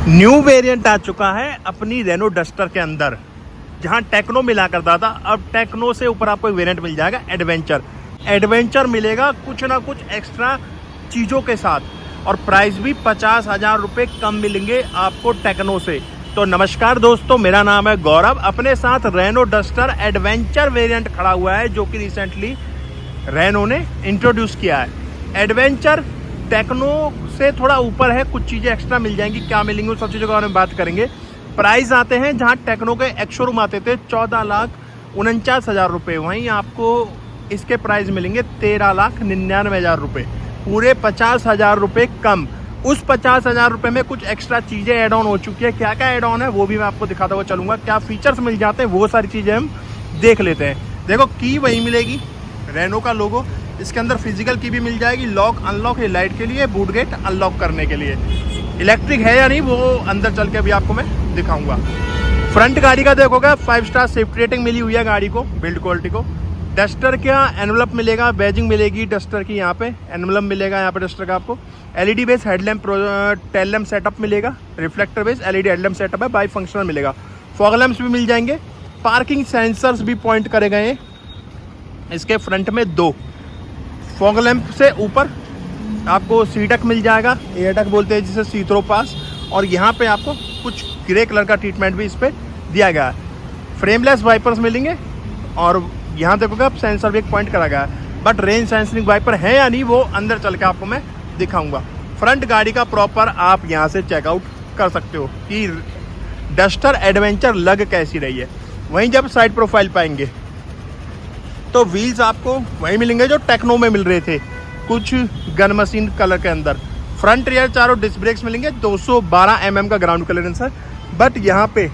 New variant आ चुका है अपनी रेनो डस्टर के अंदर। जहां टेक्नो मिला करता था, अब टेक्नो से ऊपर आपको एक वेरिएंट मिल जाएगा एडवेंचर। एडवेंचर मिलेगा कुछ ना कुछ एक्स्ट्रा चीज़ों के साथ, और प्राइस भी 50,000 रुपये कम मिलेंगे आपको टेक्नो से। तो नमस्कार दोस्तों, मेरा नाम है गौरव। अपने साथ रेनो डस्टर एडवेंचर वेरिएंट खड़ा हुआ है, जो कि रिसेंटली रेनो ने इंट्रोड्यूस किया है। एडवेंचर टेक्नो से थोड़ा ऊपर है, कुछ चीज़ें एक्स्ट्रा मिल जाएंगी। क्या मिलेंगी उन सब चीज़ों के बारे में बात करेंगे। प्राइस आते हैं, जहां टेक्नो के एक्स शोरूम आते थे 14,49,000 रुपये, वहीं आपको इसके प्राइस मिलेंगे 13,99,000 रुपये, पूरे 50,000 रुपये कम। उस 50,000 रुपये में कुछ एक्स्ट्रा चीज़ें ऐड ऑन हो चुकी है। क्या क्या ऐड ऑन है वो भी मैं आपको दिखाता हुआ चलूँगा। क्या फीचर्स मिल जाते हैं वो सारी चीज़ें हम देख लेते हैं। देखो, की वही मिलेगी, रेनो का लोगो। इसके अंदर फिजिकल की भी मिल जाएगी, लॉक अनलॉक है लाइट के लिए, बूट गेट अनलॉक करने के लिए। इलेक्ट्रिक है या नहीं वो अंदर चल के अभी आपको मैं दिखाऊंगा। फ्रंट गाड़ी का देखोगे 5 स्टार सेफ्टी रेटिंग मिली हुई है गाड़ी को, बिल्ड क्वालिटी को। डस्टर का एनवलप मिलेगा, बैजिंग मिलेगी डस्टर की, यहाँ पे एनवलप मिलेगा यहाँ पे डस्टर का आपको। LED base headlamp tail lamp setup मिलेगा, reflector base LED headlamp setup है, बाई फंक्शनल मिलेगा। फॉग लैम्प्स भी मिल जाएंगे। पार्किंग सेंसर्स भी पॉइंट करे गए हैं इसके फ्रंट में 2। फॉग लैम्प से ऊपर आपको सीडक मिल जाएगा, एयरडक बोलते हैं जिसे, सी थ्रो पास। और यहाँ पे आपको कुछ ग्रे कलर का ट्रीटमेंट भी इस पर दिया गया है। फ्रेमलेस वाइपर्स मिलेंगे, और यहाँ देखोगे आप सेंसर भी एक पॉइंट करा गया है। बट रेंज सेंसरिंग वाइपर है या नहीं वो अंदर चल के आपको मैं दिखाऊंगा। फ्रंट गाड़ी का प्रॉपर आप यहाँ से चेकआउट कर सकते हो कि डस्टर एडवेंचर लग कैसी रही है। वहीं जब साइड प्रोफाइल पाएंगे तो व्हील्स आपको वही मिलेंगे जो टेक्नो में मिल रहे थे, कुछ गन मशीन कलर के अंदर। फ्रंट रियर चारों डिस्क ब्रेक्स मिलेंगे, 212 mm का ग्राउंड क्लियरेंस है। बट यहाँ पे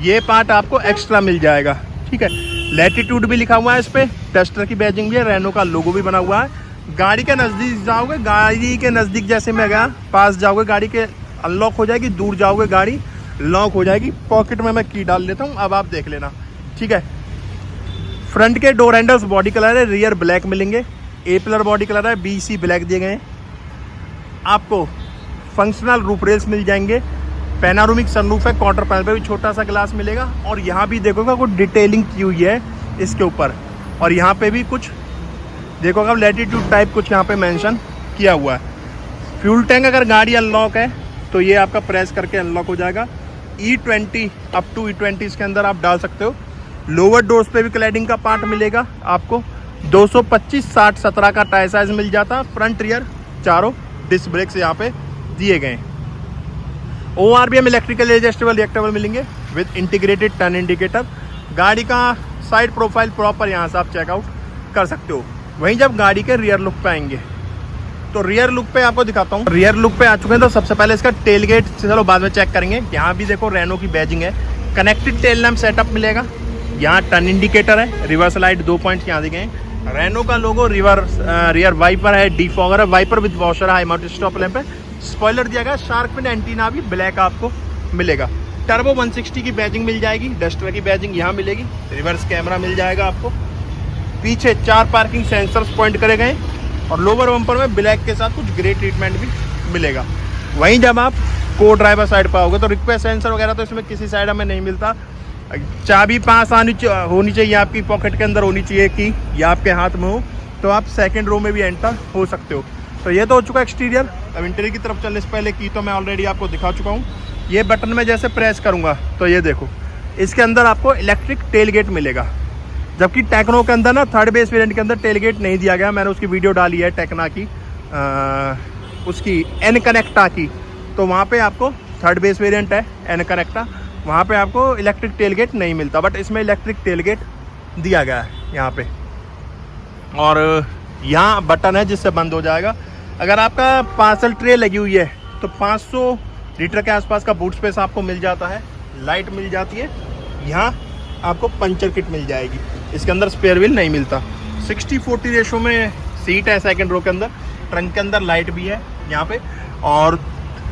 ये पार्ट आपको एक्स्ट्रा मिल जाएगा, ठीक है। लैटिट्यूड भी लिखा हुआ है इस पर, डस्टर की बैजिंग भी है, रेनो का लोगो भी बना हुआ है। गाड़ी के नज़दीक जाओगे, गाड़ी के नज़दीक जैसे मैं गया, पास जाओगे गाड़ी के अनलॉक हो जाएगी, दूर जाओगे गाड़ी लॉक हो जाएगी। पॉकेट में मैं की डाल लेता हूँ, अब आप देख लेना, ठीक है। फ्रंट के डोर हैंडल्स बॉडी कलर है, रियर ब्लैक मिलेंगे। ए पिलर बॉडी कलर है, BC ब्लैक दिए गए हैं। आपको फंक्शनल रूफ रेल्स मिल जाएंगे। पैनारोमिक सनरूफ है, क्वार्टर पैनल पे भी छोटा सा ग्लास मिलेगा। और यहाँ भी देखोगे कुछ डिटेलिंग की हुई है इसके ऊपर, और यहाँ पे भी कुछ देखोगे लैटिट्यूड टाइप कुछ यहाँ पे मेंशन किया हुआ है। फ्यूल टैंक अगर गाड़ी अनलॉक है तो ये आपका प्रेस करके अनलॉक हो जाएगा। E20 अप टू E20 इसके अंदर आप डाल सकते हो। लोअर डोर्स पे भी क्लैडिंग का पार्ट मिलेगा आपको। 225, 60, 17 का टायर साइज मिल जाता। फ्रंट रियर चारों डिस्क ब्रेक्स यहाँ पे दिए गए। ORBM इलेक्ट्रिकल एडजस्टेबल रिएक्टेबल मिलेंगे विद इंटीग्रेटेड टर्न इंडिकेटर। गाड़ी का साइड प्रोफाइल प्रॉपर यहाँ से आप चेकआउट कर सकते हो। वहीं जब गाड़ी के रियर लुक पे आएंगे तो रियर लुक पे आपको दिखाता हूँ। रियर लुक पे आ चुके हैं, तो सबसे पहले इसका टेल गेट चलो बाद में चेक करेंगे। यहाँ भी देखो रेनो की बैजिंग है। कनेक्टेड टेल लैम्प सेटअप मिलेगा। यहाँ टर्न इंडिकेटर है, रिवर्स लाइट 2 पॉइंट यहाँ दिए गए हैं। रेनो का लोगो, रियर वाइपर है, डीफॉगर है, वाइपर विद वॉशर है, हाई माउंटेड स्टॉप लैंप है। स्पॉइलर दिया गया, शार्क फिन एंटीना भी ब्लैक आपको मिलेगा। टर्बो 160 की बैजिंग मिल जाएगी, डस्टर की बैजिंग यहाँ मिलेगी। रिवर्स कैमरा मिल जाएगा आपको। पीछे 4 पार्किंग सेंसर्स पॉइंट करे गए, और लोअर बम्पर में ब्लैक के साथ कुछ ग्रे ट्रीटमेंट भी मिलेगा। वहीं जब आप को ड्राइवर साइड पर आओगे तो रिक्वेस्ट सेंसर वगैरह तो इसमें किसी साइड हमें नहीं मिलता। चाबी पास होनी चाहिए आपकी पॉकेट के अंदर होनी चाहिए कि या आपके हाथ में हो, तो आप सेकंड रो में भी एंटर हो सकते हो। तो ये तो हो चुका एक्सटीरियर। अब इंटीरियर की तरफ चलने से पहले की तो मैं ऑलरेडी आपको दिखा चुका हूँ। ये बटन में जैसे प्रेस करूँगा तो ये देखो, इसके अंदर आपको इलेक्ट्रिक टेल गेट मिलेगा। जबकि टेक्नो के अंदर ना थर्ड बेस वेरिएंट के अंदर टेल गेट नहीं दिया गया। मैंने उसकी वीडियो डाली है टेक्ना की, उसकी एन कनेक्टा की, तो वहाँ पे आपको थर्ड बेस वेरिएंट है एन कनेक्टा, वहाँ पे आपको इलेक्ट्रिक टेल गेट नहीं मिलता। बट इसमें इलेक्ट्रिक टेल गेट दिया गया है यहाँ पे, और यहाँ बटन है जिससे बंद हो जाएगा। अगर आपका पार्सल ट्रे लगी हुई है तो 500 लीटर के आसपास का बूट स्पेस आपको मिल जाता है। लाइट मिल जाती है। यहाँ आपको पंचर किट मिल जाएगी। इसके अंदर स्पेयर व्हील नहीं मिलता। 60-40 रेशो में सीट है सेकंड रो के अंदर। ट्रंक के अंदर लाइट भी है यहाँ पे, और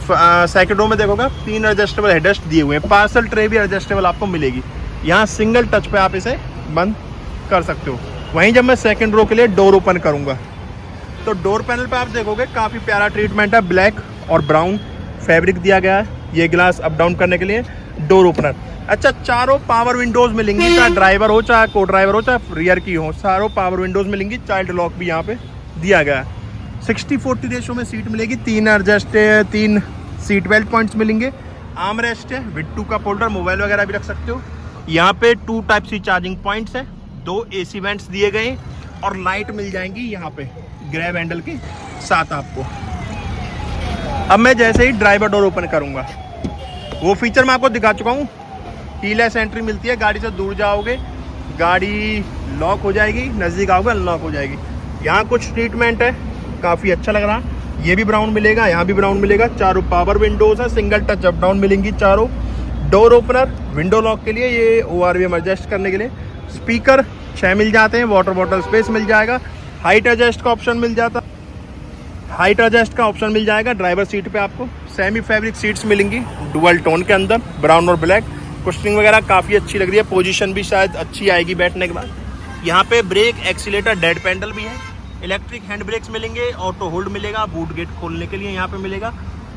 सेकंड रो में देखोगे 3 एडजस्टेबल हेडरेस्ट दिए हुए हैं। पार्सल ट्रे भी एडजस्टेबल आपको मिलेगी। यहाँ सिंगल टच पे आप इसे बंद कर सकते हो। वहीं जब मैं सेकंड रो के लिए डोर ओपन करूँगा तो डोर पैनल पे आप देखोगे काफ़ी प्यारा ट्रीटमेंट है, ब्लैक और ब्राउन फैब्रिक दिया गया है, ये ग्लास अप डाउन करने के लिए, डोर ओपनर। अच्छा, चारों पावर विंडोज मिलेंगी, चाहे ड्राइवर हो, चाहे को ड्राइवर हो, चाहे रियर की हो, सारों पावर विंडोज मिलेंगी। चाइल्ड लॉक भी यहाँ पे दिया गया है। 60-40 रेशो में सीट मिलेगी, 3 एडजस्ट, 3 सीट बेल्ट पॉइंट्स मिलेंगे, आर्म रेस्ट है, विद 2 कप होल्डर, मोबाइल वगैरह भी रख सकते हो। यहाँ पे 2 टाइप सी चार्जिंग पॉइंट्स है, 2 AC वेंट्स दिए गए और लाइट मिल जाएंगी यहाँ पे ग्रैब हैंडल के साथ आपको। अब मैं जैसे ही ड्राइवर डोर ओपन करूँगा, वो फीचर मैं आपको दिखा चुका हूँ। कीलेस एंट्री मिलती है, गाड़ी से दूर जाओगे गाड़ी लॉक हो जाएगी, नज़दीक आओगे अनलॉक हो जाएगी। यहाँ कुछ ट्रीटमेंट है, काफ़ी अच्छा लग रहा। ये भी ब्राउन मिलेगा, यहाँ भी ब्राउन मिलेगा। चारों पावर विंडोज है, सिंगल टच अप डाउन मिलेंगी चारों। डोर ओपनर विंडो लॉक के लिए, ये ORVM एडजस्ट करने के लिए। स्पीकर 6 मिल जाते हैं, वाटर बॉटल स्पेस मिल जाएगा, हाइट एडजस्ट का ऑप्शन मिल जाता, हाइट एडजस्ट का ऑप्शन मिल जाएगा। ड्राइवर सीट पे आपको सेमी फैब्रिक सीट्स मिलेंगी डुअल टोन के अंदर, ब्राउन और ब्लैक। कुशनिंग वगैरह काफ़ी अच्छी लग रही है, पोजीशन भी शायद अच्छी आएगी बैठने के बाद। यहाँ पे ब्रेक, एक्सीलेटर, डेड पेडल भी है। इलेक्ट्रिक हैंड ब्रेक्स मिलेंगे, ऑटो होल्ड मिलेगा, बूट गेट खोलने के लिए यहाँ पे मिलेगा।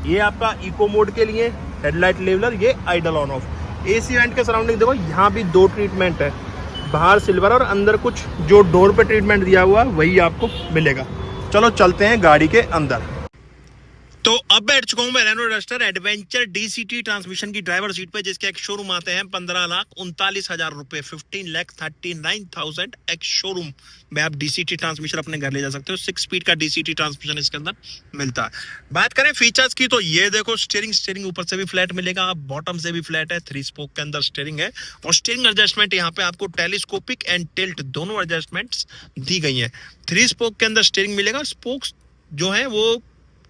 ये आपका इको मोड के लिए हेडलाइट लेवलर, ये idle on off. AC vent के सराउंडिंग देखो, यहाँ भी 2 ट्रीटमेंट है, बाहर सिल्वर और अंदर कुछ जो डोर पे ट्रीटमेंट दिया हुआ है वही आपको मिलेगा। चलो चलते हैं गाड़ी के अंदर। तो अब बैठ चुका हूं मैं Renault Duster adventure DCT transmission की ड्राइवर सीट पे, जिसके एक शोरूम आते हैं 15,39,000 रुपए, 15,39,000 एक शोरूम में आप DCT ट्रांसमिशन अपने घर ले जा सकते हो। 6 स्पीड का DCT ट्रांसमिशन इसके अंदर मिलता है। बात करें फीचर्स की, तो ये देखो, स्टीयरिंग ऊपर से भी फ्लैट मिलेगा, बॉटम से भी फ्लैट है, 3 स्पोक के अंदर स्टीयरिंग है। और स्टीयरिंग एडजस्टमेंट यहाँ पे आपको टेलीस्कोपिक एंड टिल्ट दोनों एडजस्टमेंट्स दी गई है। 3 स्पोक के अंदर स्टीयरिंग मिलेगा, स्पोक्स जो है वो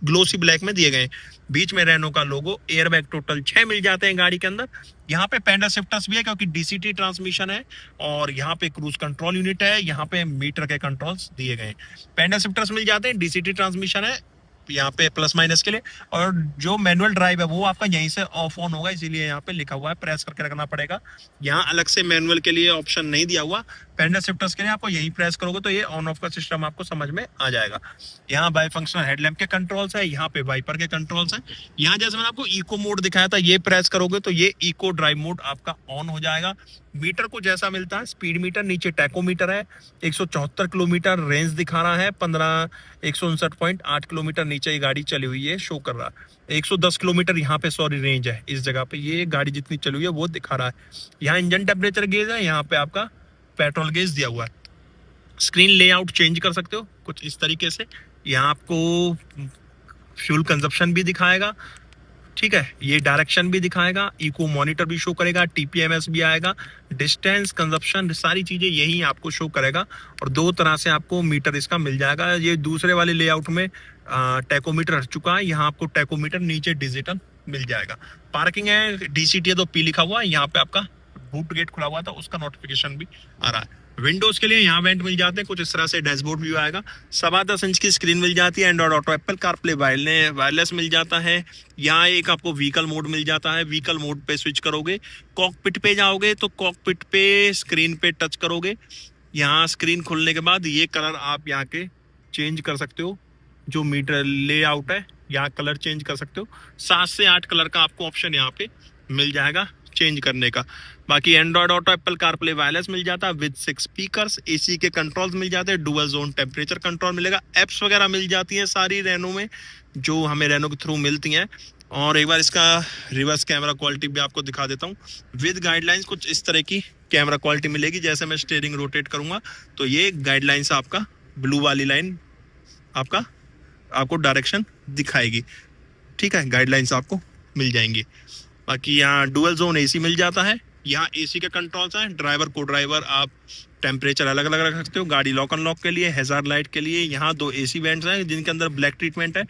ग्लोसी ब्लैक में दिए गए। बीच में रेनो का लोगो, एयरबैग टोटल 6 मिल जाते हैं गाड़ी के अंदर। यहाँ पे पैडल शिफ्टर्स भी है क्योंकि DCT ट्रांसमिशन है। और यहाँ पे क्रूज कंट्रोल यूनिट है, यहाँ पे मीटर के कंट्रोल्स दिए गए। पैडल शिफ्टर्स मिल जाते हैं, DCT ट्रांसमिशन है यहाँ पे प्लस माइनस के लिए। और जो मैनुअल ड्राइव है वो आपका यहीं से ऑफ ऑन होगा, इसीलिए यहाँ पे लिखा हुआ है, प्रेस करके रखना पड़ेगा। यहाँ अलग से मैनुअल के लिए ऑप्शन नहीं दिया हुआ, पैडल शिफ्टर्स के लिए आपको यहीं प्रेस करोगे तो ये ऑन ऑफ का सिस्टम आपको समझ में आ जाएगा। यहाँ बाई फंक्शनल हेडलैम्प के कंट्रोल्स है, यहाँ पे वाइपर के कंट्रोल्स है। यहाँ जैसे मैंने आपको इको मोड दिखाया था, ये प्रेस करोगे तो ये इको ड्राइव मोड आपका ऑन हो जाएगा। मीटर को जैसा मिलता है, स्पीड मीटर, नीचे टैकोमीटर है, 174 किलोमीटर रेंज दिखा रहा है, 159.8 किलोमीटर नीचे ये गाड़ी चली हुई है शो कर रहा है। 110 किलोमीटर यहाँ पे सॉरी रेंज है, इस जगह पे ये गाड़ी जितनी चली हुई है वो दिखा रहा है। यहाँ इंजन टेम्परेचर गेज है, यहाँ पे आपका पेट्रोल गेज दिया हुआ है। स्क्रीन लेआउट चेंज कर सकते हो कुछ इस तरीके से। यहाँ आपको फ्यूल कंजप्शन भी दिखाएगा, ठीक है, ये डायरेक्शन भी दिखाएगा, इको मॉनिटर भी शो करेगा, TPMS भी आएगा, डिस्टेंस, कंजप्शन, सारी चीजें यही आपको शो करेगा। और 2 तरह से आपको मीटर इसका मिल जाएगा। ये दूसरे वाले लेआउट में टैकोमीटर हट चुका है, यहाँ आपको टैकोमीटर नीचे डिजिटल मिल जाएगा। पार्किंग है, DCT है तो P लिखा हुआ है, यहाँ पे आपका बूट गेट खुला हुआ था उसका नोटिफिकेशन भी आ रहा है। विंडोज के लिए यहाँ वेंट मिल जाते हैं, कुछ इस तरह से डैशबोर्ड भी आएगा। 10.25 इंच की स्क्रीन मिल जाती है, Android Auto, Apple CarPlay wireless मिल जाता है। यहाँ एक आपको व्हीकल मोड मिल जाता है, व्हीकल मोड पे स्विच करोगे, कॉकपिट पे जाओगे तो कॉकपिट पे स्क्रीन पे टच करोगे, यहाँ स्क्रीन खुलने के बाद ये कलर आप यहाँ के चेंज कर सकते हो। जो मीटर लेआउट है यहाँ कलर चेंज कर सकते हो, 7 से 8 कलर का आपको ऑप्शन यहाँ पे मिल जाएगा चेंज करने का। बाकी Android Auto, Apple CarPlay wireless मिल जाता है विद 6 स्पीकर्स, AC के कंट्रोल्स मिल जाते हैं, डुअल जोन टेम्परेचर कंट्रोल मिलेगा, एप्स वगैरह मिल जाती हैं सारी रेनो में जो हमें रेनो के थ्रू मिलती हैं। और एक बार इसका रिवर्स कैमरा क्वालिटी भी आपको दिखा देता हूँ। विद गाइडलाइंस कुछ इस तरह की कैमरा क्वालिटी मिलेगी। जैसे मैं स्टीयरिंग रोटेट करूंगा तो ये गाइडलाइंस आपका ब्लू वाली लाइन आपको डायरेक्शन दिखाएगी, ठीक है, गाइडलाइंस आपको मिल जाएंगी। बाकी यहाँ डुअल जोन AC मिल जाता है, यहाँ AC के कंट्रोल्स हैं, ड्राइवर को ड्राइवर आप टेम्परेचर अलग अलग रख सकते हो। गाड़ी लॉक अनलॉक के लिए, हैजार्ड लाइट के लिए यहाँ 2 AC वेंट्स हैं जिनके अंदर ब्लैक ट्रीटमेंट है।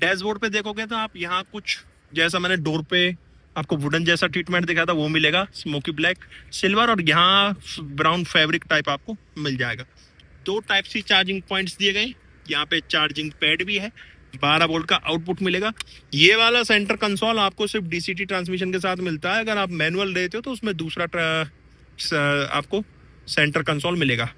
डैशबोर्ड पे देखोगे तो आप यहाँ कुछ जैसा मैंने डोर पे आपको वुडन जैसा ट्रीटमेंट दिखा था वो मिलेगा, स्मोकी ब्लैक, सिल्वर, और यहाँ ब्राउन फैब्रिक टाइप आपको मिल जाएगा। 2 टाइप सी चार्जिंग पॉइंट्स दिए गए, यहाँ पे चार्जिंग पैड भी है, 12 वोल्ट का आउटपुट मिलेगा। ये वाला सेंटर कंसोल आपको सिर्फ DCT ट्रांसमिशन के साथ मिलता है, अगर आप मैनुअल लेते हो तो उसमें दूसरा आपको सेंटर कंसोल मिलेगा।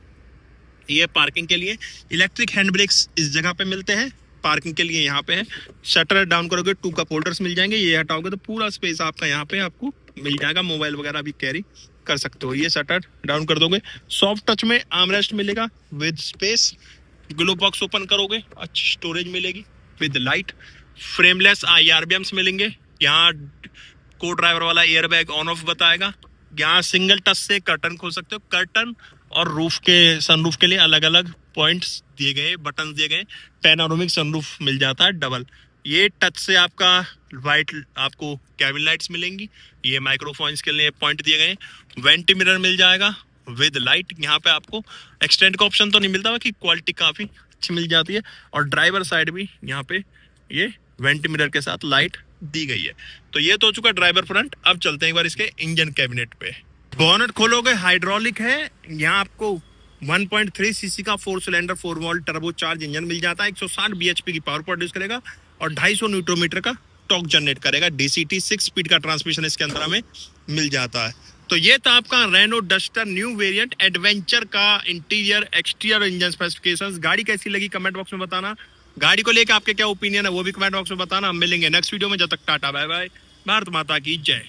ये पार्किंग के लिए इलेक्ट्रिक हैंड ब्रेक्स इस जगह पे मिलते हैं, पार्किंग के लिए यहाँ पे है। शटर डाउन करोगे 2 कप होल्डर्स मिल जाएंगे, ये हटाओगे तो पूरा स्पेस आपका यहाँ पे आपको मिल जाएगा, मोबाइल वगैरह भी कैरी कर सकते हो। ये शटर डाउन कर दोगे, सॉफ्ट टच में आर्मरेस्ट मिलेगा with space. Glove box open करोगे, अच्छी स्टोरेज मिलेगी विद लाइट। फ्रेमलेस IRBMs मिलेंगे, यहाँ को ड्राइवर वाला एयरबैग ऑन ऑफ बताएगा। यहाँ सिंगल टच से कर्टन खोल सकते हो। कर्टन और रूफ के सनरूफ के लिए अलग अलग पॉइंट्स दिए गए, बटन दिए गए। पैनोरामिक सनरूफ मिल जाता है डबल। ये टच से आपका वाइट आपको कैबिन लाइट्स मिलेंगी, ये माइक्रोफोन्स के लिए पॉइंट दिए गए। वेंटी मिरर मिल जाएगा विद लाइट। यहाँ पे आपको एक्सटेंड का ऑप्शन तो नहीं मिलता, बाकी क्वालिटी काफ़ी अच्छी मिल जाती है। और ड्राइवर साइड भी यहाँ पे ये वेंटी मिरर के साथ लाइट दी गई है। तो ये तो हो चुका ड्राइवर फ्रंट। अब चलते हैं एक बार इसके इंजन कैबिनेट पे। बोनट खोलोगे, हाइड्रोलिक है। यहाँ आपको 1.3 सीसी का 4 cylinder 4 valve turbo charge engine मिल जाता है। 160 bhp की पावर प्रोड्यूस करेगा और 250 न्यूटन मीटर का टॉर्क जनरेट करेगा। DCT 6 स्पीड का ट्रांसमिशन इसके अंदर हमें मिल जाता है। तो ये था आपका Renault Duster new variant adventure का इंटीरियर एक्सटीरियर इंजन स्पेसिफिकेशंस। गाड़ी कैसी लगी कमेंट बॉक्स में बताना। गाड़ी को लेकर आपके क्या ओपिनियन है वो भी कमेंट बॉक्स में बताना। हम मिलेंगे नेक्स्ट वीडियो में, जब तक टाटा बाय बाय, भारत माता की जय।